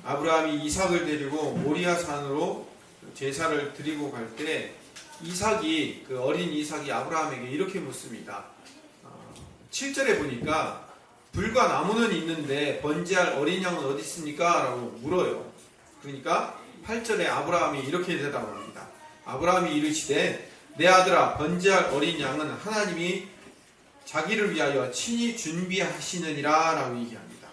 아브라함이 이삭을 데리고 모리아 산으로 제사를 드리고 갈 때 이삭이 그 어린 이삭이 아브라함에게 이렇게 묻습니다. 7절에 보니까 불과 나무는 있는데 번제할 어린 양은 어디 있습니까? 라고 물어요. 그러니까 8절에 아브라함이 이렇게 대답합니다. 아브라함이 이르시되 내 아들아 번제할 어린 양은 하나님이 자기를 위하여 친히 준비하시느니라 라고 얘기합니다.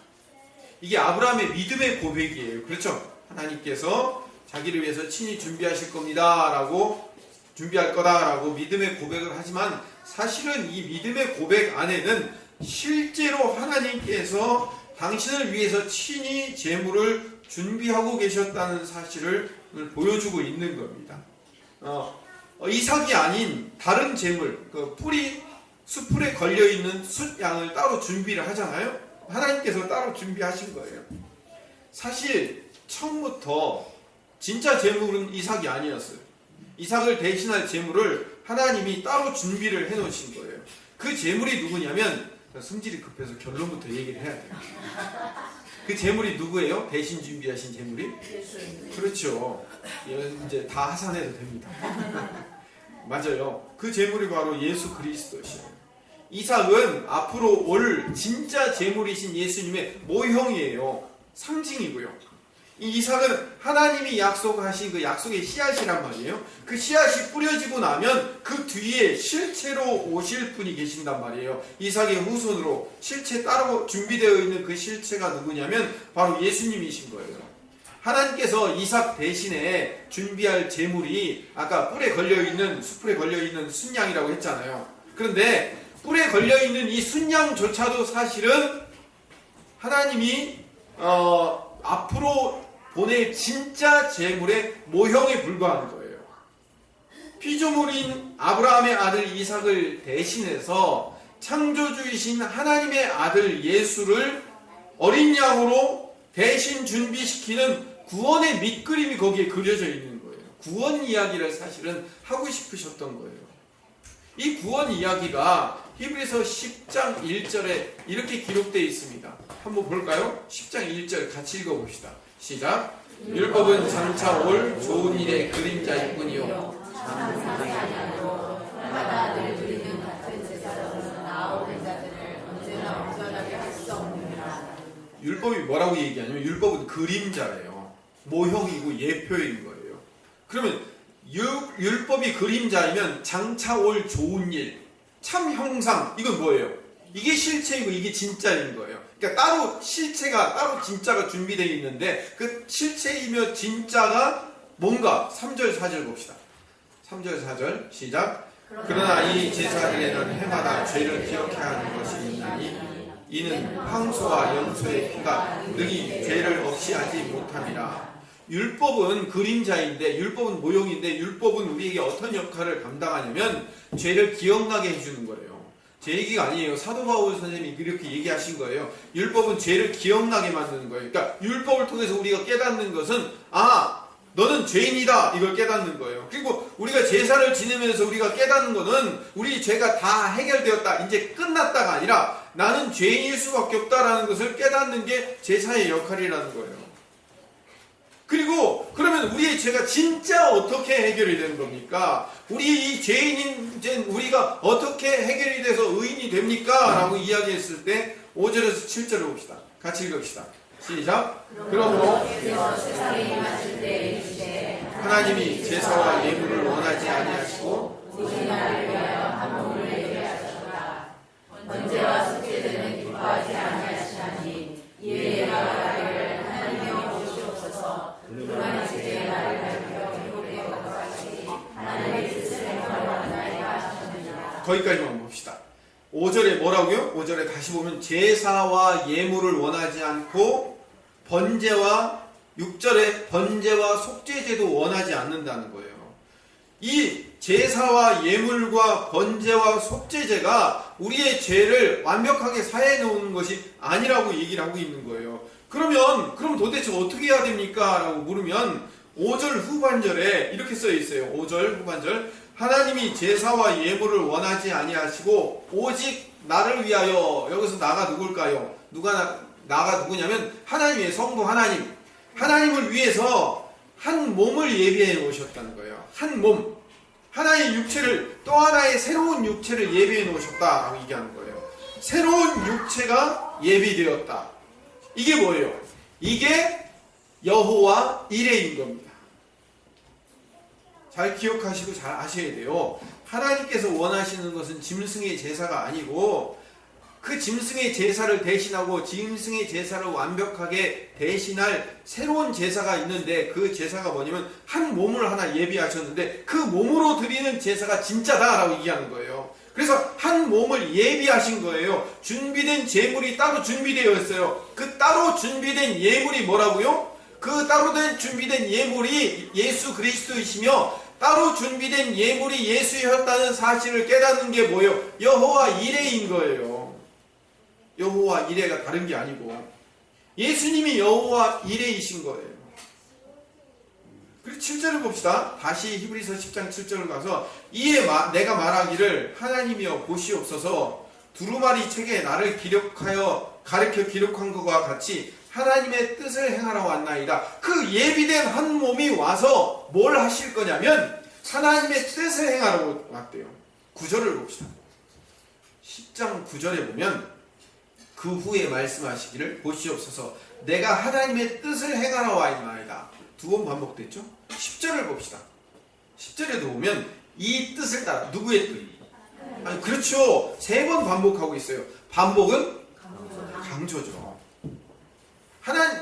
이게 아브라함의 믿음의 고백이에요. 그렇죠? 하나님께서 자기를 위해서 친히 준비하실 겁니다 라고 준비할 거다라고 믿음의 고백을 하지만 사실은 이 믿음의 고백 안에는 실제로 하나님께서 당신을 위해서 친히 제물을 준비하고 계셨다는 사실을 보여주고 있는 겁니다. 이삭이 아닌 다른 제물, 그 수풀에 걸려있는 숫양을 따로 준비를 하잖아요. 하나님께서 따로 준비하신 거예요. 사실 처음부터 진짜 제물은 이삭이 아니었어요. 이삭을 대신할 제물을 하나님이 따로 준비를 해놓으신 거예요. 그 제물이 누구냐면, 성질이 급해서 결론부터 얘기를 해야 돼요. 그 제물이 누구예요? 대신 준비하신 제물이? 그렇죠. 이제 다 하산해도 됩니다. 맞아요. 그 제물이 바로 예수 그리스도시에요. 이삭은 앞으로 올 진짜 제물이신 예수님의 모형이에요. 상징이고요. 이 이삭은 하나님이 약속하신 그 약속의 씨앗이란 말이에요. 그 씨앗이 뿌려지고 나면 그 뒤에 실체로 오실 분이 계신단 말이에요. 이삭의 후손으로 실체 따로 준비되어 있는 그 실체가 누구냐면 바로 예수님이신 거예요. 하나님께서 이삭 대신에 준비할 제물이 아까 뿔에 걸려있는 수풀에 걸려있는 순양이라고 했잖아요. 그런데 뿔에 걸려있는 이 순양조차도 사실은 하나님이 앞으로 보낼 진짜 제물의 모형에 불과한 거예요. 피조물인 아브라함의 아들 이삭을 대신해서 창조주이신 하나님의 아들 예수를 어린 양으로 대신 준비시키는 구원의 밑그림이 거기에 그려져 있는 거예요. 구원 이야기를 사실은 하고 싶으셨던 거예요. 이 구원 이야기가 히브리서 10장 1절에 이렇게 기록되어 있습니다. 한번 볼까요? 10장 1절 같이 읽어봅시다. 시작. 율법은 장차 올 좋은 일의 그림자일 뿐이요. 율법이 뭐라고 얘기하냐면 율법은 그림자예요. 모형이고 예표인 거예요. 그러면 율법이 그림자이면 장차 올 좋은 일, 참 형상, 이건 뭐예요? 이게 실체이고 이게 진짜인 거예요. 그러니까 따로 실체가 따로 진짜가 준비되어 있는데 그 실체이며 진짜가 뭔가 3절 4절 봅시다. 3절 4절 시작. 그러나 이 제사일에는 해마다 죄를 기억해야 하는 것이 있나니 이는 황소와 염소의 피가 능히 죄를 없이 하지 못함이라. 율법은 그림자인데 율법은 모형인데 율법은 우리에게 어떤 역할을 감당하냐면 죄를 기억나게 해주는 거예요. 제 얘기가 아니에요. 사도 바울 선생님이 이렇게 얘기하신 거예요. 율법은 죄를 기억나게 만드는 거예요. 그러니까 율법을 통해서 우리가 깨닫는 것은 너는 죄인이다 이걸 깨닫는 거예요. 그리고 우리가 제사를 지내면서 우리가 깨닫는 것은 우리 죄가 다 해결되었다 이제 끝났다가 아니라 나는 죄인일 수밖에 없다라는 것을 깨닫는 게 제사의 역할이라는 거예요. 그리고 그러면 우리의 죄가 진짜 어떻게 해결이 되는 겁니까? 우리 이 죄인인 우리가 어떻게 해결이 돼서 의인이 됩니까? 라고 이야기했을 때 5절에서 7절을 봅시다. 같이 읽읍시다. 시작. 그러므로 하나님이 제사와 예물을 원하지 아니하시고 번제와 속죄제는 기뻐하지 아니하시나니 이에 나를 하나님의 오시옵소서. 그러나 제의 나를 밝혀 기록된 것과 같이 하나님의 뜻을 행하나이다 하셨느니라. 거기까지만 봅시다. 5절에 뭐라고요? 5절에 다시 보면 제사와 예물을 원하지 않고 번제와 6절에 번제와 속죄제도 원하지 않는다는 거예요. 이 제사와 예물과 번제와 속죄제가 우리의 죄를 완벽하게 사해 놓은 것이 아니라고 얘기를 하고 있는 거예요. 그럼 도대체 어떻게 해야 됩니까? 라고 물으면 5절 후반절에 이렇게 써 있어요. 5절 후반절. 하나님이 제사와 예물을 원하지 아니하시고 오직 나를 위하여. 여기서 나가 누굴까요? 나가 누구냐면 하나님의 성도 하나님. 하나님을 위해서 한 몸을 예비해 놓으셨다는 거예요. 한 몸. 하나의 육체를, 또 하나의 새로운 육체를 예비해 놓으셨다라고 얘기하는 거예요. 새로운 육체가 예비되었다. 이게 뭐예요? 이게 여호와 이레인 겁니다. 잘 기억하시고 잘 아셔야 돼요. 하나님께서 원하시는 것은 짐승의 제사가 아니고, 그 짐승의 제사를 대신하고 짐승의 제사를 완벽하게 대신할 새로운 제사가 있는데, 그 제사가 뭐냐면 한 몸을 하나 예비하셨는데 그 몸으로 드리는 제사가 진짜다라고 얘기하는 거예요. 그래서 한 몸을 예비하신 거예요. 준비된 제물이 따로 준비되어 있어요. 그 따로 준비된 예물이 뭐라고요? 그 따로 준비된 예물이 예수 그리스도이시며, 따로 준비된 예물이 예수였다는 사실을 깨닫는 게 뭐예요? 여호와 이레인 거예요. 여호와 이레가 다른 게 아니고 예수님이 여호와 이레이신 거예요. 그리고 7절을 봅시다. 다시 히브리서 10장 7절을 가서, 이에 내가 말하기를 하나님이여 보시옵소서, 두루마리 책에 나를 가르쳐 기록한 것과 같이 하나님의 뜻을 행하러 왔나이다. 그 예비된 한 몸이 와서 뭘 하실 거냐면 하나님의 뜻을 행하러 왔대요. 9절을 봅시다. 10장 9절에 보면 그 후에 말씀하시기를 보시옵소서, 내가 하나님의 뜻을 행하러 왔나이다. 두 번 반복됐죠? 10절을 봅시다. 10절에도 보면 이 뜻을 따라, 누구의 뜻? 아니, 그렇죠. 3번 반복하고 있어요. 반복은 강조죠.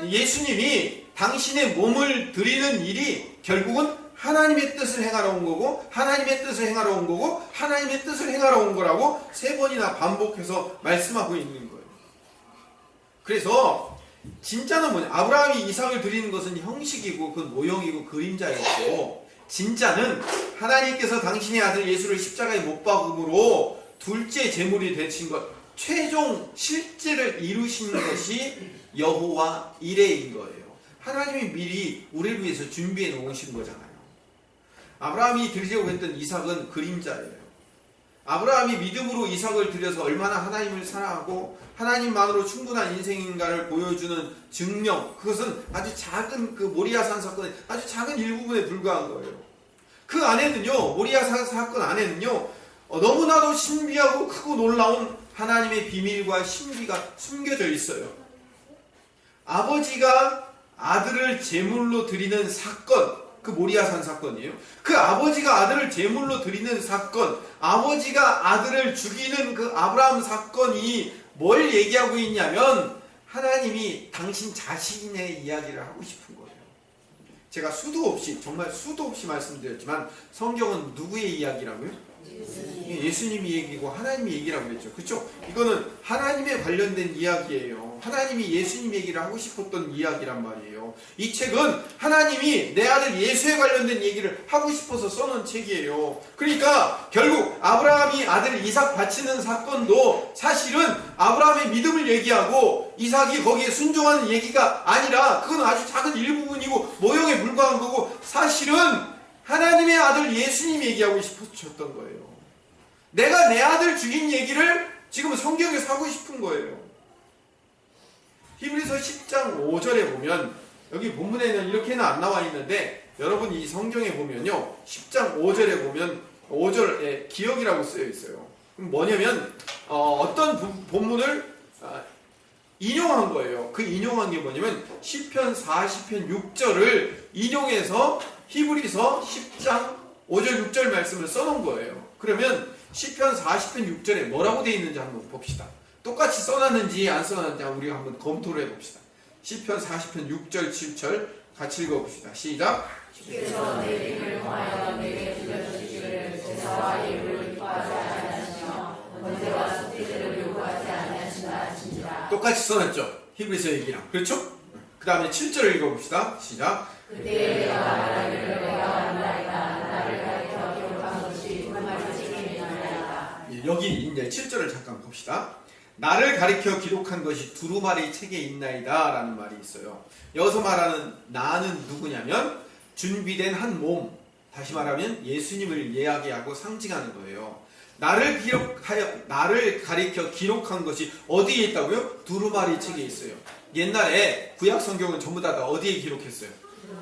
예수님이 당신의 몸을 드리는 일이 결국은 하나님의 뜻을 행하러 온 거고, 하나님의 뜻을 행하러 온 거고, 하나님의 뜻을 행하러 온 거라고 3번이나 반복해서 말씀하고 있는 거예요. 그래서 진짜는 뭐냐? 아브라함이 이삭을 드리는 것은 형식이고 그건 모형이고 그림자였고, 진짜는 하나님께서 당신의 아들 예수를 십자가에 못 박음으로 둘째 제물이 되신 것, 최종 실제를 이루신 것이 여호와 이레인 거예요. 하나님이 미리 우리를 위해서 준비해 놓으신 거잖아요. 아브라함이 드리려고 했던 이삭은 그림자예요. 아브라함이 믿음으로 이삭을 드려서 얼마나 하나님을 사랑하고 하나님만으로 충분한 인생인가를 보여주는 증명, 그것은 아주 작은 그 모리아산 사건의 아주 작은 일부분에 불과한 거예요. 그 안에는요, 모리아산 사건 안에는요, 너무나도 신비하고 크고 놀라운 하나님의 비밀과 신비가 숨겨져 있어요. 아버지가 아들을 제물로 드리는 사건, 그 모리아산 사건이에요. 그 아버지가 아들을 제물로 드리는 사건, 아버지가 아들을 죽이는 그 아브라함 사건이 뭘 얘기하고 있냐면 하나님이 당신 자신의 이야기를 하고 싶은 거예요. 제가 수도 없이, 정말 수도 없이 말씀드렸지만 성경은 누구의 이야기라고요? 예수님이 얘기고 하나님이 얘기라고 그랬죠. 그렇죠? 이거는 하나님에 관련된 이야기예요. 하나님이 예수님 얘기를 하고 싶었던 이야기란 말이에요. 이 책은 하나님이 내 아들 예수에 관련된 얘기를 하고 싶어서 써놓은 책이에요. 그러니까 결국 아브라함이 아들 이삭 바치는 사건도 사실은 아브라함의 믿음을 얘기하고 이삭이 거기에 순종하는 얘기가 아니라, 그건 아주 작은 일부분이고 모형에 불과한 거고, 사실은 하나님의 아들 예수님 얘기하고 싶으셨던 거예요. 내가 내 아들 죽인 얘기를 지금 성경에서 하고 싶은 거예요. 히브리서 10장 5절에 보면, 여기 본문에는 이렇게는 안 나와 있는데 여러분 이 성경에 보면요, 10장 5절에 보면 5절에 기억이라고 쓰여 있어요. 그럼 뭐냐면 어떤 본문을 인용한 거예요. 그 인용한 게 뭐냐면 시편 40편 6절을 인용해서 히브리서 10장 5절 6절 말씀을 써놓은 거예요. 그러면 시편 40편 6절에 뭐라고 되어 있는지 한번 봅시다. 똑같이 써놨는지 안 써놨는지 우리가 한번 검토를 해봅시다. 시편 40편 6절 7절 같이 읽어봅시다. 시작. 주께서 내 이름을 통하여 내게 들려주시기를 제사와 예물을 기뻐하지 아니하시며 번제와 속죄제를 요구하지 아니하신다 하신지라. 똑같이 써놨죠. 히브리서 얘기랑. 그렇죠? 그 다음에 7절을 읽어봅시다. 시작. 그때 내가 말하기를 내가 안다이다. 나를 가르쳐 기록한 것이 두루마리 책에 있나이다. 여기 이제 7절을 잠깐 봅시다. 나를 가리켜 기록한 것이 두루마리 책에 있나이다 라는 말이 있어요. 여기서 말하는 나는 누구냐면 준비된 한 몸, 다시 말하면 예수님을 이야기하고 상징하는 거예요. 나를 가리켜 기록한 것이 어디에 있다고요? 두루마리 책에 있어요. 옛날에 구약 성경은 전부 다 어디에 기록했어요?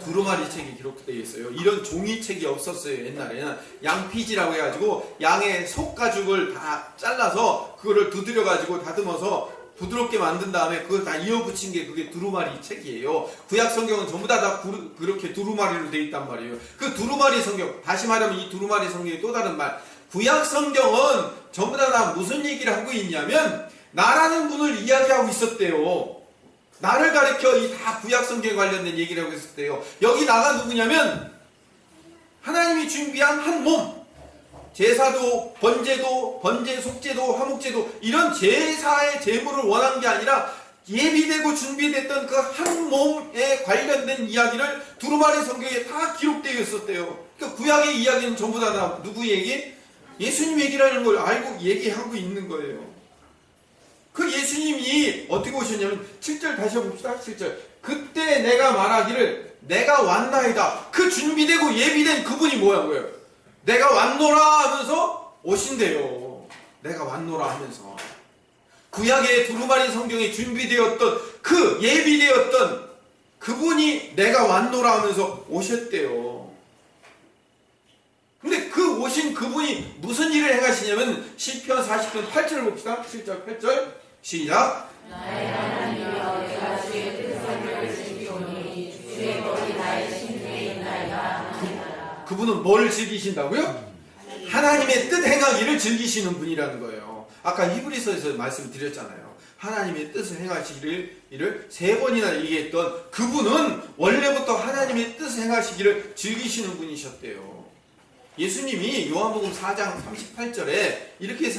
두루마리 책에 기록되어 있어요. 이런 종이책이 없었어요. 옛날에는 양피지라고 해가지고 양의 속 가죽을 다 잘라서 그거를 두드려 가지고 다듬어서 부드럽게 만든 다음에 그걸 다 이어붙인 게 그게 두루마리 책이에요. 구약 성경은 전부 다 그렇게 두루마리로 되어 있단 말이에요. 그 두루마리 성경, 다시 말하면 이 두루마리 성경의 또 다른 말, 구약 성경은 전부 다 무슨 얘기를 하고 있냐면 나라는 분을 이야기하고 있었대요. 나를 가리켜 이 다 구약 성경에 관련된 얘기를 하고 있었대요. 여기 나가 누구냐면 하나님이 준비한 한 몸, 제사도 번제도 번제 속제도 화목제도 이런 제사의 제물을 원한 게 아니라 예비되고 준비됐던 그 한 몸에 관련된 이야기를 두루마리 성경에 다 기록되어 있었대요. 그러니까 구약의 이야기는 전부 다 누구 얘기? 예수님 얘기라는 걸 알고 얘기하고 있는 거예요. 그 예수님이 어떻게 오셨냐면 7절 다시 해봅시다. 7절. 그때 내가 말하기를 내가 왔나이다. 그 준비되고 예비된 그분이 뭐라고요? 내가 왔노라 하면서 오신대요. 내가 왔노라 하면서. 구약의 두루마리 성경에 준비되었던 그 예비되었던 그분이 내가 왔노라 하면서 오셨대요. 근데 그 오신 그분이 무슨 일을 행하시냐면 시편 40편 8절을 봅시다. 7절 8절 시작. 나의 하나님이여 내가 주의 뜻을 지키오니 주의 법이 나의 심중에 있나이다. 그분은 뭘 즐기신다고요? 하나님의 뜻 행하기를 즐기시는 분이라는 거예요. 아까 히브리서에서 말씀을 드렸잖아요. 하나님의 뜻을 행하시기를 3번이나 얘기했던 그분은 원래부터 하나님의 뜻을 행하시기를 즐기시는 분이셨대요. 예수님이 요한복음 4장 38절에 이렇게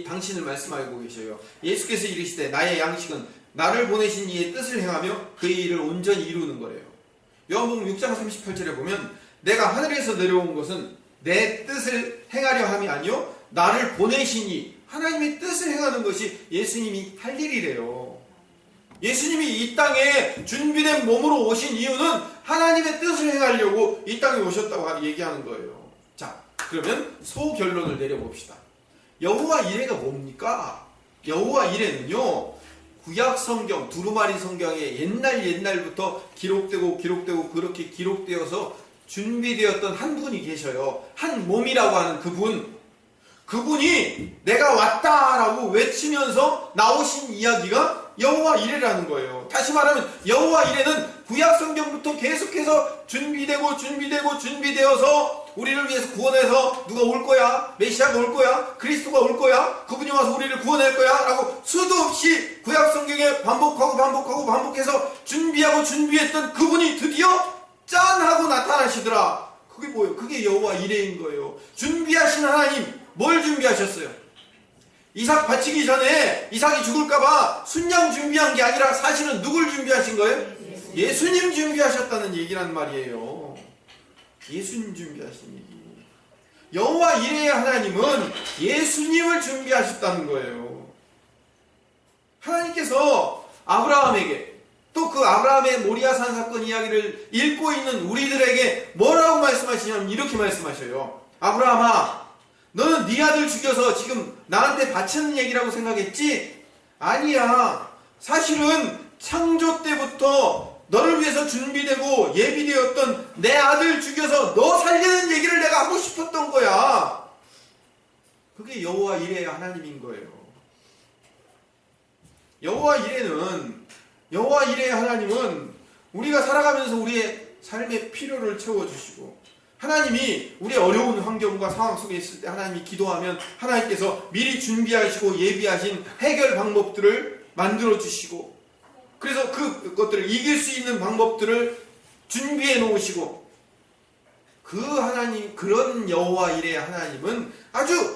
당신을 말씀하고 계셔요. 예수께서 이르시되 나의 양식은 나를 보내신 이의 뜻을 행하며 그의 일을 온전히 이루는 거래요. 요한복음 6장 38절에 보면 내가 하늘에서 내려온 것은 내 뜻을 행하려 함이 아니요 나를 보내신 이 하나님의 뜻을 행하는 것이 예수님이 할 일이래요. 예수님이 이 땅에 준비된 몸으로 오신 이유는 하나님의 뜻을 행하려고 이 땅에 오셨다고 얘기하는 거예요. 자, 그러면 소결론을 내려봅시다. 여호와 이레가 뭡니까? 여호와 이레는요, 구약 성경, 두루마리 성경에 옛날부터 기록되고 그렇게 기록되어서 준비되었던 한 분이 계셔요. 한 몸이라고 하는 그분이 내가 왔다라고 외치면서 나오신 이야기가 여호와 이레라는 거예요. 다시 말하면 여호와 이레는 구약 성경부터 계속해서 준비되어서 우리를 위해서 구원해서 누가 올 거야? 메시아가 올 거야? 그리스도가 올 거야? 그분이 와서 우리를 구원할 거야? 라고 수도 없이 구약 성경에 반복해서 준비했던 그분이 드디어 짠! 하고 나타나시더라. 그게 뭐예요? 그게 여호와 이레인 거예요. 준비하신 하나님, 뭘 준비하셨어요? 이삭 바치기 전에 이삭이 죽을까봐 순양 준비한 게 아니라 사실은 누굴 준비하신 거예요? 예수님 준비하셨다는 얘기란 말이에요. 예수님 준비하신 얘기. 여호와 이레의 하나님은 예수님을 준비하셨다는 거예요. 하나님께서 아브라함에게 또 그 아브라함의 모리아산 사건 이야기를 읽고 있는 우리들에게 뭐라고 말씀하시냐면 이렇게 말씀하셔요. 아브라함아, 너는 네 아들 죽여서 지금 나한테 바치는 얘기라고 생각했지? 아니야. 사실은 창조 때부터 너를 위해서 준비되고 예비되었던 내 아들 죽여서 너 살리는 얘기를 내가 하고 싶었던 거야. 그게 여호와 이레의 하나님인 거예요. 여호와 이레의 하나님은 우리가 살아가면서 우리의 삶의 필요를 채워주시고, 하나님이 우리 어려운 환경과 상황 속에 있을 때 하나님이 기도하면 하나님께서 미리 준비하시고 예비하신 해결 방법들을 만들어 주시고, 그래서 그것들을 이길 수 있는 방법들을 준비해 놓으시고, 그 하나님, 그런 여호와 이레의 하나님은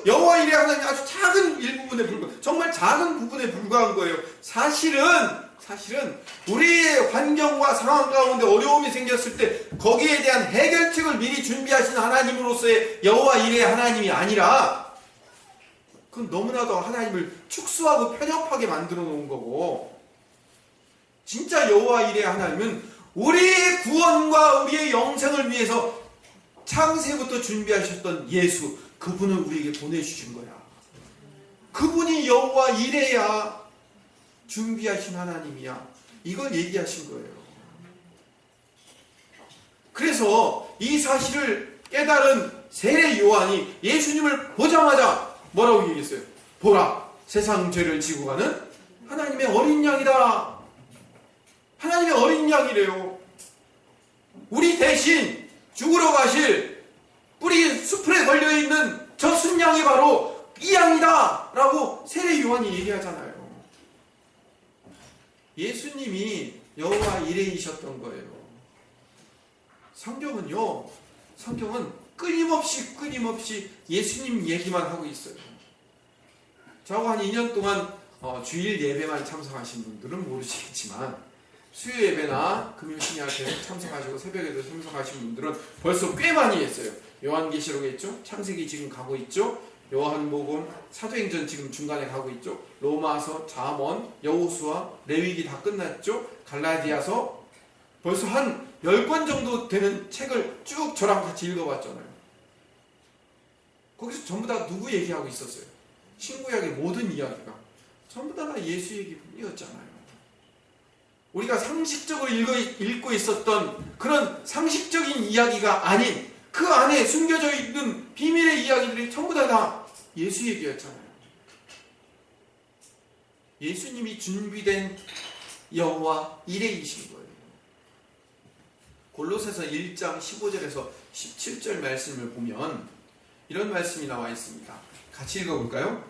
여호와 이레의 하나님이 아주 작은 일부분에 정말 작은 부분에 불과한 거예요. 사실은 우리의 환경과 상황 가운데 어려움이 생겼을 때 거기에 대한 해결책을 미리 준비하신 하나님으로서의 여호와 이레의 하나님이 아니라, 그건 너무나도 하나님을 축소하고 편협하게 만들어 놓은 거고, 진짜 여호와 이레의 하나님은 우리의 구원과 우리의 영생을 위해서 창세부터 준비하셨던 예수, 그분을 우리에게 보내주신 거야. 그분이 여호와 이레야. 준비하신 하나님이야. 이걸 얘기하신 거예요. 그래서 이 사실을 깨달은 세례 요한이 예수님을 보자마자 뭐라고 얘기했어요? 보라, 세상 죄를 지고 가는 하나님의 어린 양이다. 하나님의 어린 양이래요. 우리 대신 죽으러 가실 뿌리 숲에 걸려있는 저 순양이 바로 이 양이다 라고 세례 요한이 얘기하잖아요. 예수님이 여호와 이레이셨던 거예요. 성경은 끊임없이 예수님 얘기만 하고 있어요. 저하고 한 2년 동안 주일 예배만 참석하신 분들은 모르시겠지만 수요 예배나 금요신야 계속 참석하시고 새벽에도 참석하신 분들은 벌써 꽤 많이 했어요. 요한계시록 했죠. 창세기 지금 가고 있죠. 요한복음, 사도행전 지금 중간에 가고 있죠. 로마서, 잠언, 여호수아, 레위기 다 끝났죠. 갈라디아서 벌써 한 10권 정도 되는 책을 쭉 저랑 같이 읽어봤잖아요. 거기서 전부 다 누구 얘기하고 있었어요? 신구약의 모든 이야기가 전부 다 예수 얘기뿐이었잖아요. 우리가 상식적으로 읽고 있었던 그런 상식적인 이야기가 아닌 그 안에 숨겨져 있는 비밀의 이야기들이 전부 다 예수 얘기였잖아요. 예수님이 준비된 여호와 이레이신 거예요. 골로새서 1장 15절에서 17절 말씀을 보면 이런 말씀이 나와 있습니다. 같이 읽어볼까요?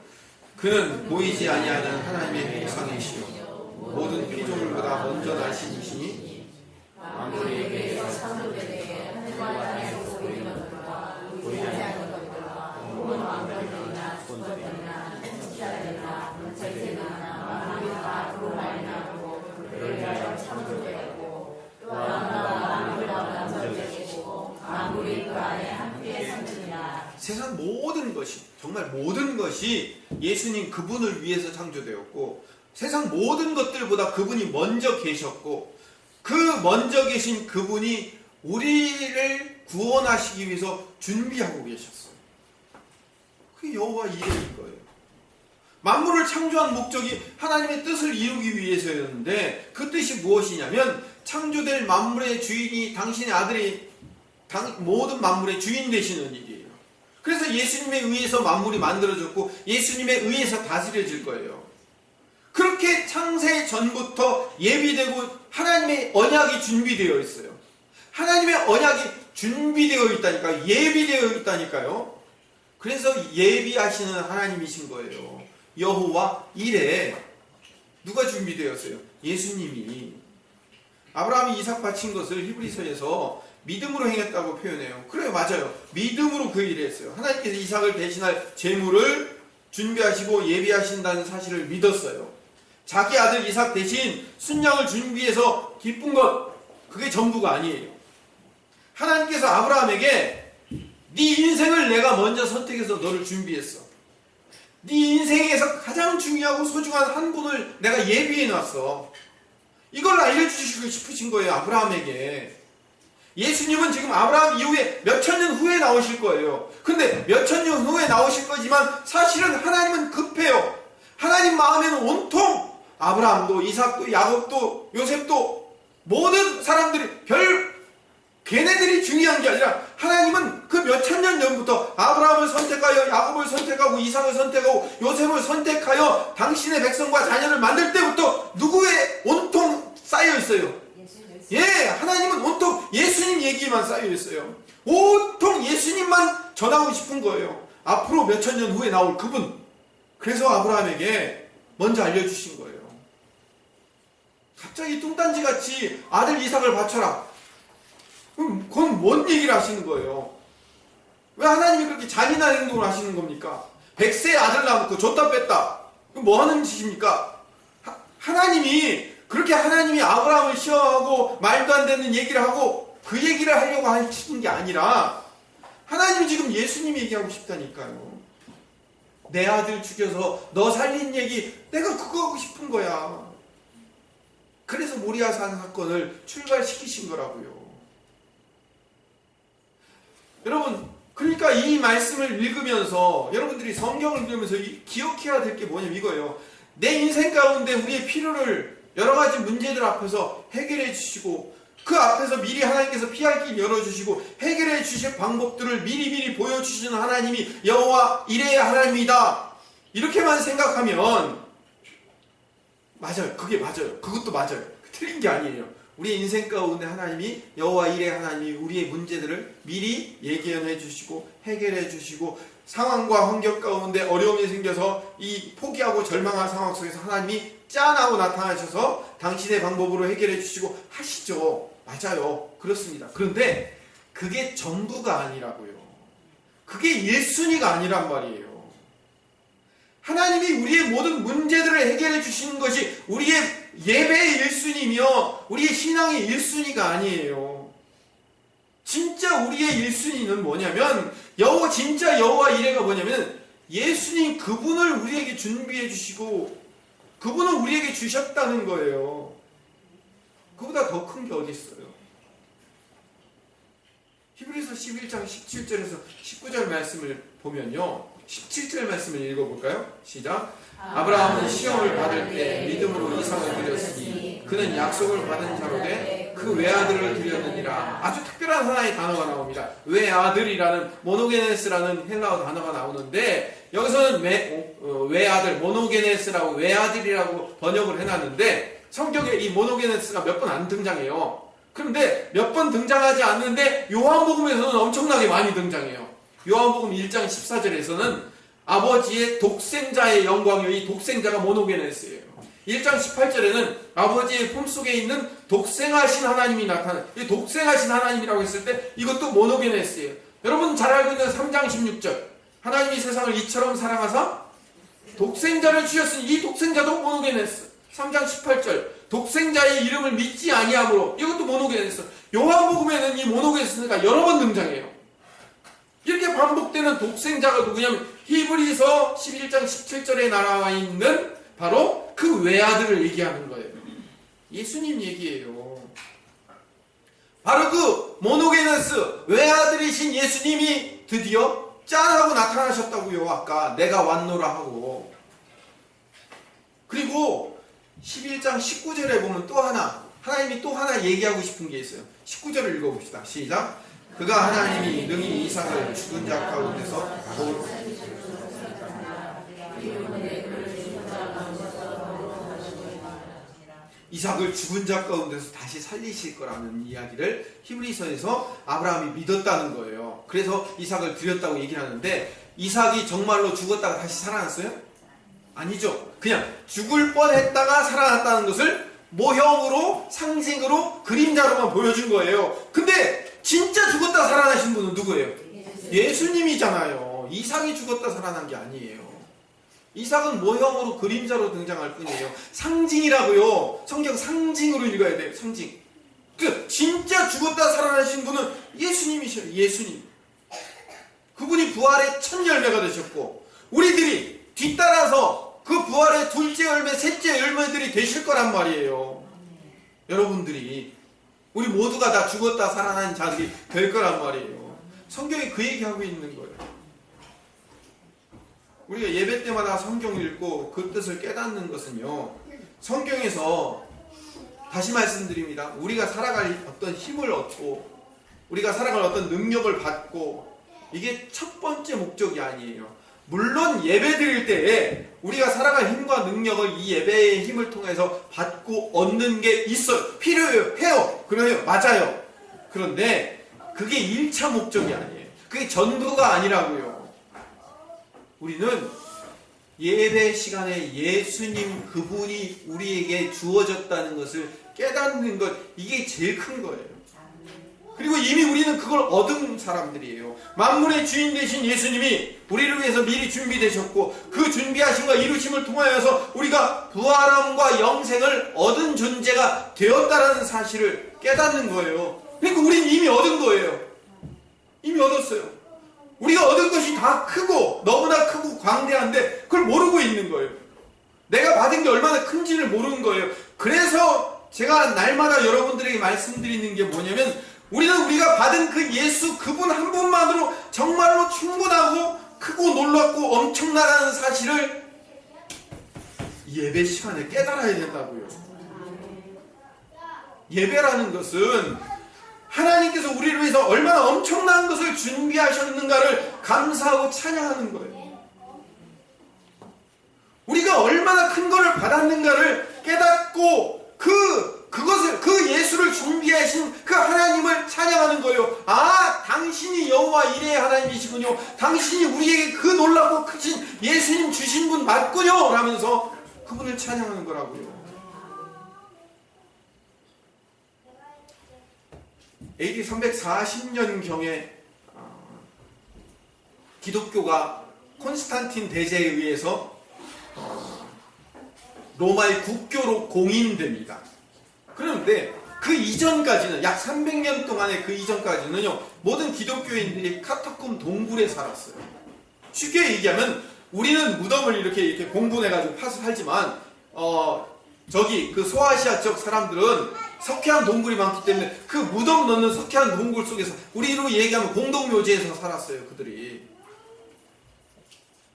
그는 보이지 아니하는 하나님의 형상이시요 모든 피조물보다 먼저 나신 이시니 만물에게서 창조되되 하늘과 땅에서 보이는 것들과 보이지 않는 것들과 모든 왕들이나 주권들이나 천지자들이나 권세자들이나 만물이 다 그로 말미암고 그를 위하여 창조되었고 또한 만물과 완전되시고 만물이 그 안에 함께 산지니라. 세상 모든 것이 정말 모든 것이 예수님 그분을 위해서 창조되었고 세상 모든 것들보다 그분이 먼저 계셨고 그 먼저 계신 그분이 우리를 구원하시기 위해서 준비하고 계셨어요. 그게 여호와 이레인 거예요. 만물을 창조한 목적이 하나님의 뜻을 이루기 위해서였는데 그 뜻이 무엇이냐면 창조될 만물의 주인이 당신의 아들이 모든 만물의 주인 되시는 일이에요. 그래서 예수님에 의해서 만물이 만들어졌고 예수님에 의해서 다스려질 거예요. 그렇게 창세 전부터 예비되고 하나님의 언약이 준비되어 있어요. 하나님의 언약이 준비되어 있다니까요. 예비되어 있다니까요. 그래서 예비하시는 하나님이신 거예요. 여호와 이레. 누가 준비되었어요? 예수님이. 아브라함이 이삭 바친 것을 히브리서에서 믿음으로 행했다고 표현해요. 그래요, 맞아요. 믿음으로 그 일을 했어요. 하나님께서 이삭을 대신할 제물을 준비하시고 예비하신다는 사실을 믿었어요. 자기 아들 이삭 대신 순양을 준비해서 기쁜 것, 그게 전부가 아니에요. 하나님께서 아브라함에게 네 인생을 내가 먼저 선택해서 너를 준비했어. 네 인생에서 가장 중요하고 소중한 한 분을 내가 예비해 놨어. 이걸 알려주시고 싶으신 거예요, 아브라함에게. 예수님은 지금 아브라함 이후에 몇천 년 후에 나오실 거예요. 근데 몇천 년 후에 나오실 거지만 사실은 하나님은 급해요. 하나님 마음에는 온통 아브라함도 이삭도 야곱도 요셉도 모든 사람들이 걔네들이 중요한 게 아니라 하나님은 그 몇천 년 전부터 아브라함을 선택하여 야곱을 선택하고 이삭을 선택하고 요셉을 선택하여 당신의 백성과 자녀를 만들 때부터 누구의 온통 쌓여 있어요? 예, 하나님은 온통 예수님 얘기만 쌓여 있어요. 온통 예수님만 전하고 싶은 거예요. 앞으로 몇천 년 후에 나올 그분. 그래서 아브라함에게 먼저 알려주신 거예요. 갑자기 뚱딴지같이 아들 이삭을 바쳐라. 그건 뭔 얘기를 하시는 거예요? 왜 하나님이 그렇게 잔인한 행동을 하시는 겁니까? 100세 아들 낳고 줬다 뺐다. 그건 뭐 하는 짓입니까? 하나님이 그렇게 하나님이 아브라함을 시험하고 말도 안 되는 얘기를 하고 그 얘기를 하려고 하시는 게 아니라 하나님이 지금 예수님 얘기하고 싶다니까요. 내 아들 죽여서 너 살린 얘기 내가 그거 하고 싶은 거야. 그래서 모리아산 사건을 출발시키신 거라고요. 여러분, 그러니까 이 말씀을 읽으면서 여러분들이 성경을 읽으면서 기억해야 될 게 뭐냐면 이거예요. 내 인생 가운데 우리의 필요를 여러 가지 문제들 앞에서 해결해 주시고 그 앞에서 미리 하나님께서 피할 길 열어주시고 해결해 주실 방법들을 미리미리 보여주시는 하나님이 여호와 이레의 하나님이다. 이렇게만 생각하면 맞아요. 그게 맞아요. 그것도 맞아요. 틀린 게 아니에요. 우리 인생 가운데 하나님이 여호와 이레의 하나님이 우리의 문제들을 미리 예견해 주시고 해결해 주시고 상황과 환경 가운데 어려움이 생겨서 이 포기하고 절망한 상황 속에서 하나님이 짠하고 나타나셔서 당신의 방법으로 해결해 주시고 하시죠. 맞아요. 그렇습니다. 그런데 그게 전부가 아니라고요. 그게 1순위가 아니란 말이에요. 하나님이 우리의 모든 문제들을 해결해 주시는 것이 우리의 예배의 1순위며 우리의 신앙의 1순위가 아니에요. 진짜 우리의 1순위는 뭐냐면 진짜 여호와 이레가 뭐냐면 예수님 그분을 우리에게 준비해 주시고 그분은 우리에게 주셨다는 거예요. 그보다 더 큰 게 어디 있어요? 히브리서 11장 17절에서 19절 말씀을 보면요. 17절 말씀을 읽어볼까요? 시작. 아브라함은 시험을 받을 때 믿음으로 이삭을 드렸으니 그는 약속을 받은 자로되 그 외아들을 드렸느니라. 아주 특별한 하나의 단어가 나옵니다. 외아들이라는 모노게네스라는 헬라어 단어가 나오는데 여기서는 외아들, 모노게네스라고 외아들이라고 번역을 해놨는데 성경에 이 모노게네스가 몇 번 안 등장해요. 그런데 몇 번 등장하지 않는데 요한복음에서는 엄청나게 많이 등장해요. 요한복음 1장 14절에서는 아버지의 독생자의 영광이요. 이 독생자가 모노게네스예요. 1장 18절에는 아버지의 품속에 있는 독생하신 하나님이 나타나요. 이 독생하신 하나님이라고 했을 때 이것도 모노게네스예요. 여러분 잘 알고 있는 3장 16절 하나님이 세상을 이처럼 사랑하사 독생자를 주셨으니 이 독생자도 모노게네스. 3장 18절 독생자의 이름을 믿지 아니함으로 이것도 모노게네스. 요한복음에는 이 모노게네스가 여러 번 등장해요. 이렇게 반복되는 독생자가 누구냐면 히브리서 11장 17절에 나와 있는 바로 그 외아들을 얘기하는 거예요. 예수님 얘기예요. 바로 그 모노게네스 외아들이신 예수님이 드디어 짠하고 나타나셨다고요. 아까 내가 왔노라 하고. 그리고 11장 19절에 보면 또 하나 하나님이 또 하나 얘기하고 싶은 게 있어요. 19절을 읽어봅시다. 시작. 그가 하나님이 능히 이삭을 죽은 자 가운데서 이삭을 죽은 자 가운데서 다시 살리실 거라는 이야기를 히브리서에서 아브라함이 믿었다는 거예요. 그래서 이삭을 드렸다고 얘기를 하는데 이삭이 정말로 죽었다가 다시 살아났어요? 아니죠. 그냥 죽을 뻔했다가 살아났다는 것을 모형으로 상징으로 그림자로만 보여준 거예요. 근데 진짜 죽었다 살아나신 분은 누구예요? 예수님이잖아요. 이삭이 죽었다 살아난 게 아니에요. 이삭은 모형으로 그림자로 등장할 뿐이에요. 상징이라고요. 성경 상징으로 읽어야 돼요. 상징. 그 진짜 죽었다 살아나신 분은 예수님이셔요. 예수님. 그분이 부활의 첫 열매가 되셨고 우리들이 뒤따라서 그 부활의 둘째 열매, 셋째 열매들이 되실 거란 말이에요. 여러분들이 우리 모두가 다 죽었다 살아난 자들이 될 거란 말이에요. 성경이 그 얘기하고 있는 거예요. 우리가 예배 때마다 성경 읽고 그 뜻을 깨닫는 것은요. 성경에서 다시 말씀드립니다. 우리가 살아갈 어떤 힘을 얻고 우리가 살아갈 어떤 능력을 받고 이게 첫 번째 목적이 아니에요. 물론 예배 드릴 때에 우리가 살아갈 힘과 능력을 이 예배의 힘을 통해서 받고 얻는 게 있어요. 필요해요. 해요. 그래요. 맞아요. 그런데 그게 1차 목적이 아니에요. 그게 전부가 아니라고요. 우리는 예배 시간에 예수님 그분이 우리에게 주어졌다는 것을 깨닫는 것 이게 제일 큰 거예요. 그리고 이미 우리는 그걸 얻은 사람들이에요. 만물의 주인 되신 예수님이 우리를 위해서 미리 준비되셨고 그 준비하신 것 이루심을 통하여서 우리가 부활함과 영생을 얻은 존재가 되었다라는 사실을 깨닫는 거예요. 그러니까 우리는 이미 얻은 거예요. 이미 얻었어요. 우리가 얻은 것이 다 크고 너무나 크고 광대한데 그걸 모르고 있는 거예요. 내가 받은 게 얼마나 큰지를 모르는 거예요. 그래서 제가 날마다 여러분들에게 말씀드리는 게 뭐냐면 우리는 우리가 받은 그 예수 그분 한 분만으로 정말로 충분하고 크고 놀랍고 엄청나다는 사실을 예배 시간에 깨달아야 된다고요. 예배라는 것은 하나님께서 우리를 위해서 얼마나 엄청난 것을 준비하셨는가를 감사하고 찬양하는 거예요. 우리가 얼마나 큰 것을 받았는가를 깨닫고 그 예수를 준비하신 그 하나님을 찬양하는 거예요. 아, 당신이 여호와 이레의 하나님이시군요. 당신이 우리에게 그 놀랍고 크신 예수님 주신 분 맞군요. 라면서 그분을 찬양하는 거라고요. AD 340년경에 기독교가 콘스탄틴 대제에 의해서 로마의 국교로 공인됩니다. 그런데 그 이전까지는 약 300년 동안의 그 이전까지는요, 모든 기독교인들이 카타콤 동굴에 살았어요. 쉽게 얘기하면 우리는 무덤을 이렇게 공분해가지고 파스팔지만 저기 그 소아시아 쪽 사람들은 석회암 동굴이 많기 때문에 그 무덤 넣는 석회암 동굴 속에서 우리로 얘기하면 공동묘지에서 살았어요. 그들이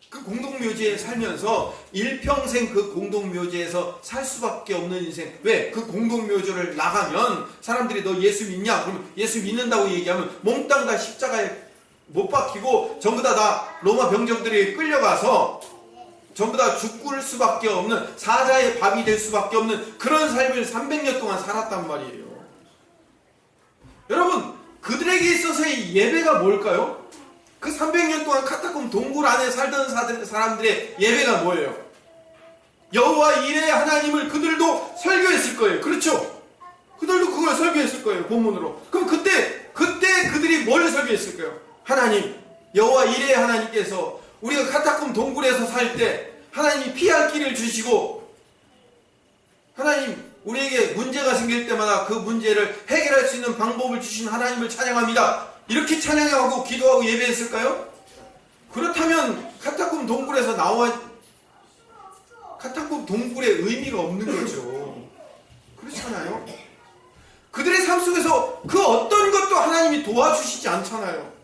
그 공동묘지에 살면서 일평생 그 공동묘지에서 살 수밖에 없는 인생. 왜? 그 공동묘지를 나가면 사람들이 너 예수 믿냐? 그러면 예수 믿는다고 얘기하면 몽땅 다 십자가에 못 박히고 전부 다 로마 병정들이 끌려가서 전부 다 죽을 수밖에 없는, 사자의 밥이 될 수밖에 없는 그런 삶을 300년 동안 살았단 말이에요. 여러분, 그들에게 있어서의 예배가 뭘까요? 그 300년 동안 카타콤 동굴 안에 살던 사람들의 예배가 뭐예요? 여호와 이레의 하나님을 그들도 설교했을 거예요. 그렇죠? 그들도 그걸 설교했을 거예요. 본문으로. 그럼 그때 그들이 뭘 설교했을까요? 하나님, 여호와 이레의 하나님께서 우리가 카타콤 동굴에서 살 때 하나님이 피할 길을 주시고, 하나님 우리에게 문제가 생길 때마다 그 문제를 해결할 수 있는 방법을 주신 하나님을 찬양합니다. 이렇게 찬양하고 기도하고 예배했을까요? 그렇다면 카타콤 동굴에서 카타콤 동굴의 의미가 없는 거죠. 그렇잖아요. 그들의 삶 속에서 그 어떤 것도 하나님이 도와주시지 않잖아요.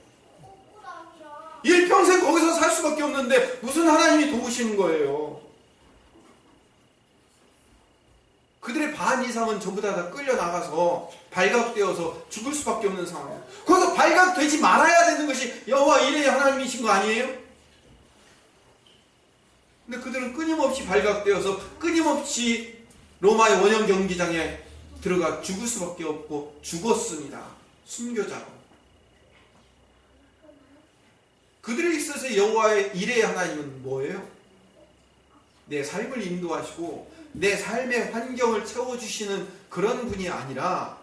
일평생 거기서 살 수밖에 없는데 무슨 하나님이 도우시는 거예요? 그들의 반 이상은 전부 다 끌려나가서 발각되어서 죽을 수밖에 없는 상황이에요. 거기서 발각되지 말아야 되는 것이 여호와 이레의 하나님이신 거 아니에요? 근데 그들은 끊임없이 발각되어서 끊임없이 로마의 원형 경기장에 들어가 죽을 수밖에 없고 죽었습니다. 순교자로. 그들에게 있어서 여호와의 이레의 하나님은 뭐예요? 내 삶을 인도하시고 내 삶의 환경을 채워주시는 그런 분이 아니라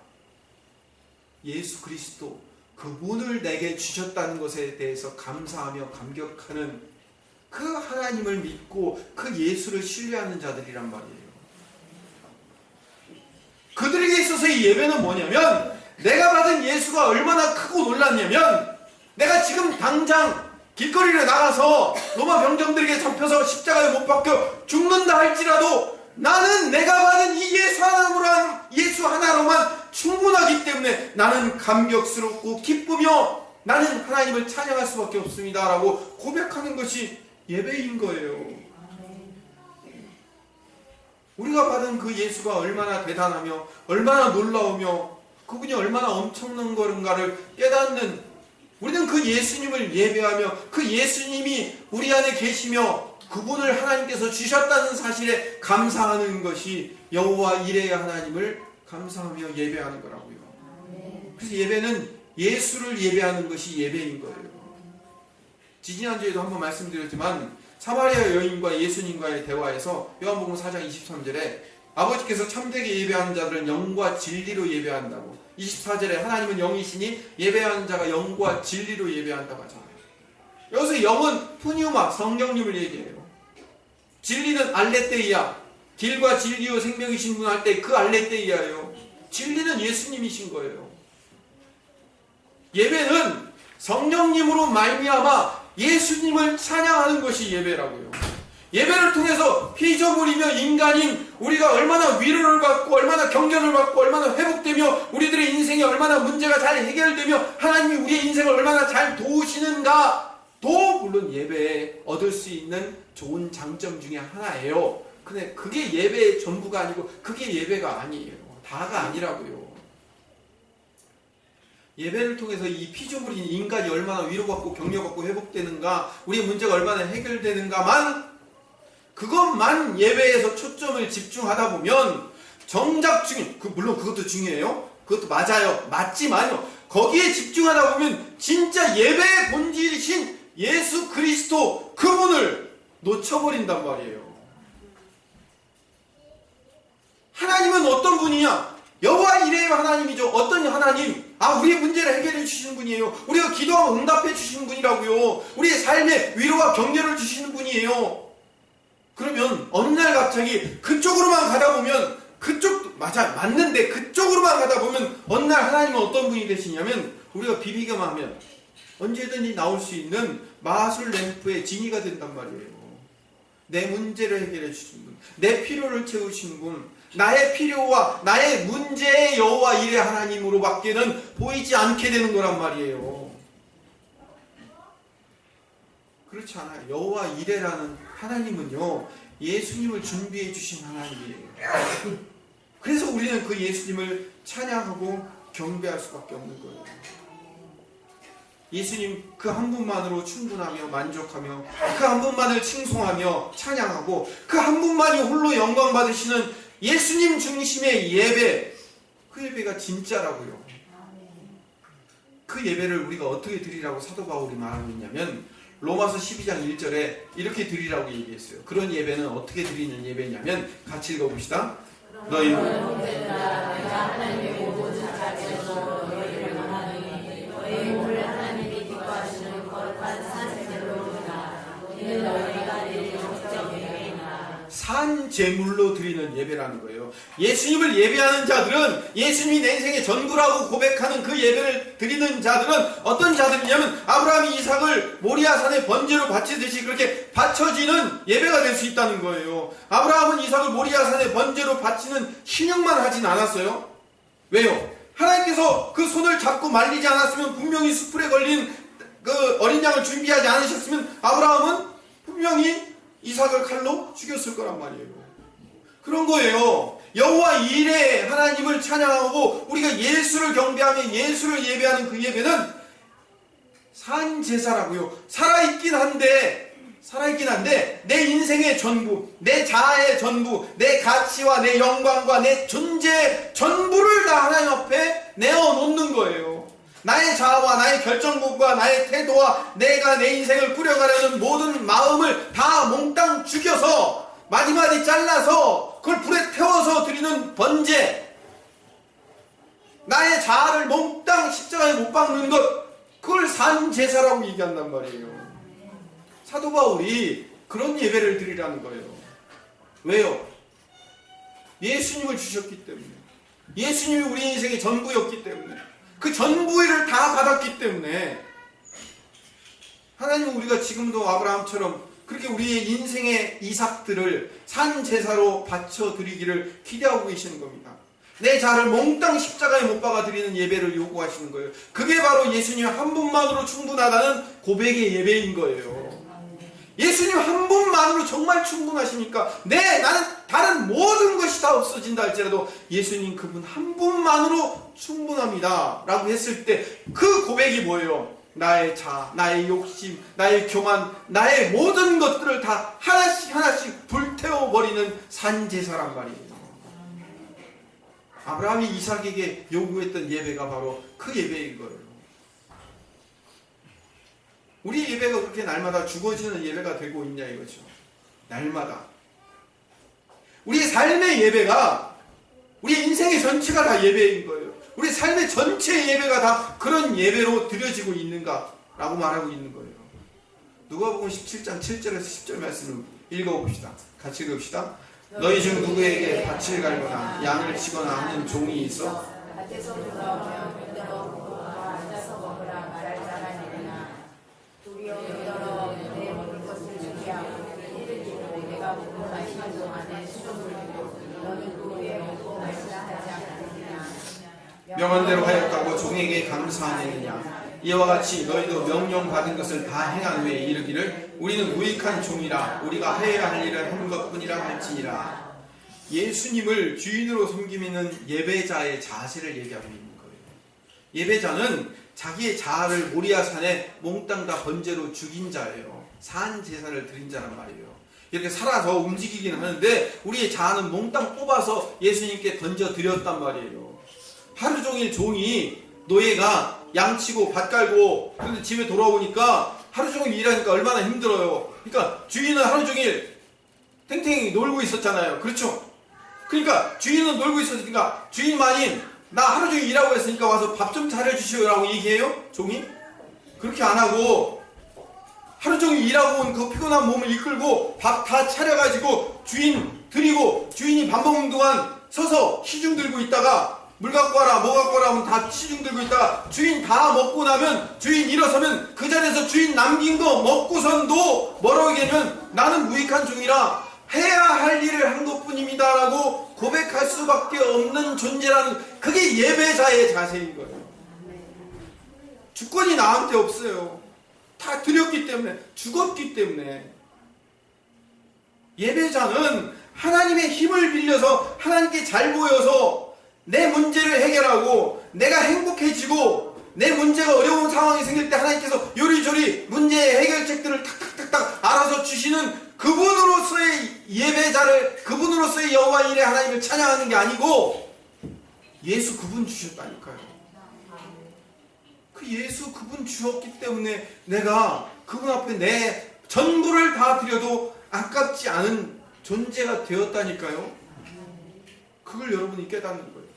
예수 그리스도, 그분을 내게 주셨다는 것에 대해서 감사하며 감격하는 그 하나님을 믿고 그 예수를 신뢰하는 자들이란 말이에요. 그들에게 있어서의 예배는 뭐냐면, 내가 받은 예수가 얼마나 크고 놀랐냐면, 내가 지금 당장 길거리로 나가서 로마 병정들에게 잡혀서 십자가에 못 박혀 죽는다 할지라도 나는 내가 받은 이 예수 하나로만 충분하기 때문에 나는 감격스럽고 기쁘며 나는 하나님을 찬양할 수밖에 없습니다 라고 고백하는 것이 예배인 거예요. 우리가 받은 그 예수가 얼마나 대단하며 얼마나 놀라우며 그분이 얼마나 엄청난 것인가를 깨닫는, 우리는 그 예수님을 예배하며 그 예수님이 우리 안에 계시며 그분을 하나님께서 주셨다는 사실에 감사하는 것이 여호와 이레의 하나님을 감사하며 예배하는 거라고요. 그래서 예배는 예수를 예배하는 것이 예배인 거예요. 지지난주에도 한번 말씀드렸지만 사마리아 여인과 예수님과의 대화에서 요한복음 4장 23절에 아버지께서 참되게 예배하는 자들은 영과 진리로 예배한다고, 24절에 하나님은 영이시니 예배하는 자가 영과 진리로 예배한다고 하잖아요. 여기서 영은 푸니우마, 성령님을 얘기해요. 진리는 알레테이아, 길과 진리요 생명이신 분 할 때 그 알레테이아예요. 진리는 예수님이신 거예요. 예배는 성령님으로 말미암아 예수님을 찬양하는 것이 예배라고요. 예배를 통해서 피조물이며 인간인 우리가 얼마나 위로를 받고 얼마나 경전을 받고 얼마나 회복되며 우리들의 인생에 얼마나 문제가 잘 해결되며 하나님이 우리의 인생을 얼마나 잘 도우시는가 도 물론 예배에 얻을 수 있는 좋은 장점 중에 하나예요. 근데 그게 예배의 전부가 아니고 그게 예배가 아니에요. 다가 아니라고요. 예배를 통해서 이 피조물인 인간이 얼마나 위로받고 격려받고 회복되는가, 우리의 문제가 얼마나 해결되는가만, 그것만 예배에서 초점을 집중하다 보면 정작 물론 그것도 중요해요. 그것도 맞아요. 맞지만요, 거기에 집중하다 보면 진짜 예배의 본질이신 예수 그리스도 그분을 놓쳐버린단 말이에요. 하나님은 어떤 분이냐? 여호와 이레의 하나님이죠. 어떤 하나님? 우리의 문제를 해결해 주시는 분이에요. 우리가 기도하면 응답해 주시는 분이라고요. 우리의 삶에 위로와 격려를 주시는 분이에요. 그러면 어느 날 갑자기 그쪽으로만 가다 보면, 맞는데 그쪽으로만 가다 보면 어느 날 하나님은 어떤 분이 되시냐면, 우리가 비비기만 하면 언제든지 나올 수 있는 마술 램프의 지니가 된단 말이에요. 내 문제를 해결해 주시는 분, 내 필요를 채우시는 분, 나의 필요와 나의 문제의 여호와 이레 하나님으로 밖에는 보이지 않게 되는 거란 말이에요. 그렇지 않아요. 여호와 이레라는 하나님은요, 예수님을 준비해 주신 하나님이에요. 그래서 우리는 그 예수님을 찬양하고 경배할 수밖에 없는 거예요. 예수님 그 한 분만으로 충분하며 만족하며, 그 한 분만을 칭송하며 찬양하고, 그 한 분만이 홀로 영광 받으시는 예수님 중심의 예배, 그 예배가 진짜라고요. 그 예배를 우리가 어떻게 드리라고 사도 바울이 말하고 있냐면, 로마서 12장 1절에 이렇게 드리라고 얘기했어요. 그런 예배는 어떻게 드리는 예배냐면, 같이 읽어봅시다. 너희는 하나님의 모든 자체에서 너희를 원하니 너희 몸을 하나님이 기뻐하시는 거룩한 산제물로 드리라. 이는 너희가 드리는 적적 예배이나. 산 제물로 드리는 예배라는 거예요. 예수님을 예배하는 자들은, 예수님이 내 인생의 전부라고 고백하는 그 예배를 드리는 자들은 어떤 자들이냐면, 아브라함이 이삭을 모리아산의 번제로 바치듯이 그렇게 바쳐지는 예배가 될 수 있다는 거예요. 아브라함은 이삭을 모리아산의 번제로 바치는 신용만 하진 않았어요. 왜요? 하나님께서 그 손을 잡고 말리지 않았으면, 분명히 수풀에 걸린 그 어린 양을 준비하지 않으셨으면 아브라함은 분명히 이삭을 칼로 죽였을 거란 말이에요. 그런 거예요. 여호와 이레 하나님을 찬양하고 우리가 예수를 경배하며 예수를 예배하는 그 예배는 산 제사라고요. 살아있긴 한데 내 인생의 전부, 내 자아의 전부, 내 가치와 내 영광과 내 존재 전부를 다 하나님 앞에 내어놓는 거예요. 나의 자아와 나의 결정력과 나의 태도와 내가 내 인생을 꾸려가려는 모든 마음을 다 몽땅 죽여서 마디마디 잘라서 그걸 불에 태워서 드리는 번제, 나의 자아를 몽땅 십자가에 못 박는 것, 그걸 산 제사라고 얘기한단 말이에요. 사도 바울이 그런 예배를 드리라는 거예요. 왜요? 예수님을 주셨기 때문에, 예수님이 우리 인생의 전부였기 때문에, 그 전부를 다 받았기 때문에 하나님은 우리가 지금도 아브라함처럼 그렇게 우리의 인생의 이삭들을 산 제사로 바쳐 드리기를 기대하고 계시는 겁니다. 내 자아를 몽땅 십자가에 못 박아 드리는 예배를 요구하시는 거예요. 그게 바로 예수님 한 분만으로 충분하다는 고백의 예배인 거예요. 예수님 한 분만으로 정말 충분하시니까, 나는 다른 모든 것이 다 없어진다 할지라도 예수님 그분 한 분만으로 충분합니다 라고 했을 때 그 고백이 뭐예요? 나의 자아, 나의 욕심, 나의 교만, 나의 모든 것들을 다 하나씩 하나씩 불태워버리는 산제사란 말이에요. 아브라함이 이삭에게 요구했던 예배가 바로 그 예배인 거예요. 우리 예배가 그렇게 날마다 죽어지는 예배가 되고 있냐 이거죠. 날마다 우리의 삶의 예배가, 우리 인생의 전체가 다 예배인 거예요. 우리 삶의 전체 예배가 다 그런 예배로 드려지고 있는가 라고 말하고 있는 거예요. 누가복음 17장 7절에서 10절 말씀을 읽어봅시다. 같이 읽읍시다. 너희 중 누구에게 밭을 갈거나 양을 치거나 하는 종이 있어 밭에서 돌아오면 그대로 먹어라, 앉아서 먹으라 말할 자가 있느냐. 도리어 그대로 내 먹을 것을 준비하고 이르기로 내가 먹고 마시는 동안에 수종을 두고 너는 그 후에 먹고 마시라 하지 않느냐. 명한대로 하였다고 종에게 감사하느냐. 이와 같이 너희도 명령받은 것을 다 행한 후에 이르기를 우리는 무익한 종이라 우리가 해야 할 일을 한 것뿐이라 할지니라. 예수님을 주인으로 섬기는 예배자의 자세를 얘기하고 있는 거예요. 예배자는 자기의 자아를 모리아산에 몽땅 다 번제로 죽인 자예요. 산 제사를 드린 자란 말이에요. 이렇게 살아서 움직이긴 하는데 우리의 자아는 몽땅 뽑아서 예수님께 던져 드렸단 말이에요. 하루 종일 종이 노예가 양치고 밭 갈고 그런데 집에 돌아오니까 하루 종일 일하니까 얼마나 힘들어요. 그러니까 주인은 하루 종일 탱탱이 놀고 있었잖아요. 그렇죠? 그러니까 주인은 놀고 있었으니까 주인 마님 나 하루 종일 일하고 했으니까 와서 밥 좀 차려주시오라고 얘기해요? 종이? 그렇게 안 하고 하루 종일 일하고 온 그 피곤한 몸을 이끌고 밥 다 차려가지고 주인 드리고 주인이 밥 먹는 동안 서서 시중 들고 있다가 물 갖고 와라 뭐 갖고 와라 하면 다 시중 들고 있다가 주인 다 먹고 나면 주인 일어서면 그 자리에서 주인 남긴 거 먹고선도 뭐라고 얘기하면 나는 무익한 종이라 해야 할 일을 한 것뿐입니다 라고 고백할 수밖에 없는 존재라는 그게 예배자의 자세인 거예요. 주권이 나한테 없어요. 다 드렸기 때문에 죽었기 때문에. 예배자는 하나님의 힘을 빌려서 하나님께 잘 보여서 내 문제를 해결하고 내가 행복해지고 내 문제가 어려운 상황이 생길 때 하나님께서 요리조리 문제의 해결책들을 탁탁탁탁 알아서 주시는 그분으로서의 예배자를 그분으로서의 여호와 일에 하나님을 찬양하는 게 아니고 예수 그분 주셨다니까요. 그 예수 그분 주었기 때문에 내가 그분 앞에 내 전부를 다 드려도 아깝지 않은 존재가 되었다니까요. 그걸 여러분이 깨닫는 거예요.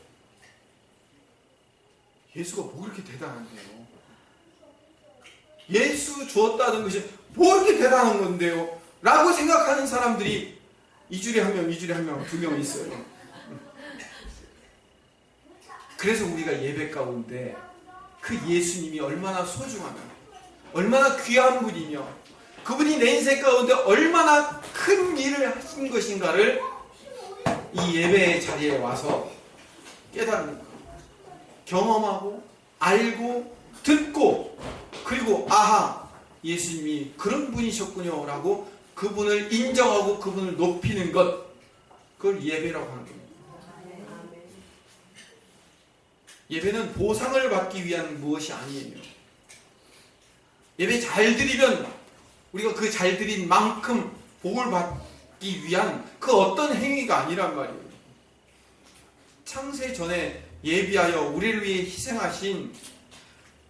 예수가 뭐 그렇게 대단한데요? 예수 주었다는 것이 뭐 그렇게 대단한 건데요? 라고 생각하는 사람들이 2주에 한 명, 2주에 한 명, 2명 있어요. 그래서 우리가 예배 가운데 그 예수님이 얼마나 소중하며 얼마나 귀한 분이며 그분이 내 인생 가운데 얼마나 큰 일을 하신 것인가를 이 예배의 자리에 와서 깨닫는 거예요. 경험하고 알고 듣고 그리고 아하 예수님이 그런 분이셨군요 라고 그분을 인정하고 그분을 높이는 것 그걸 예배라고 하는 겁니다. 예배는 보상을 받기 위한 무엇이 아니에요. 예배 잘 드리면 우리가 그 잘 드린 만큼 복을 받기 위한 그 어떤 행위가 아니란 말이에요. 창세 전에 예비하여 우리를 위해 희생하신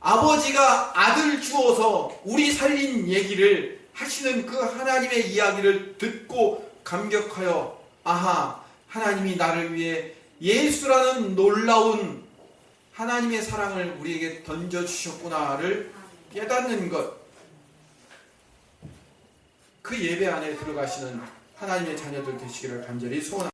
아버지가 아들 주어서 우리 살린 얘기를 하시는 그 하나님의 이야기를 듣고 감격하여 아하 하나님이 나를 위해 예수라는 놀라운 하나님의 사랑을 우리에게 던져주셨구나를 깨닫는 것. 그 예배 안에 들어가시는 하나님의 자녀들 되시기를 간절히 소원합니다.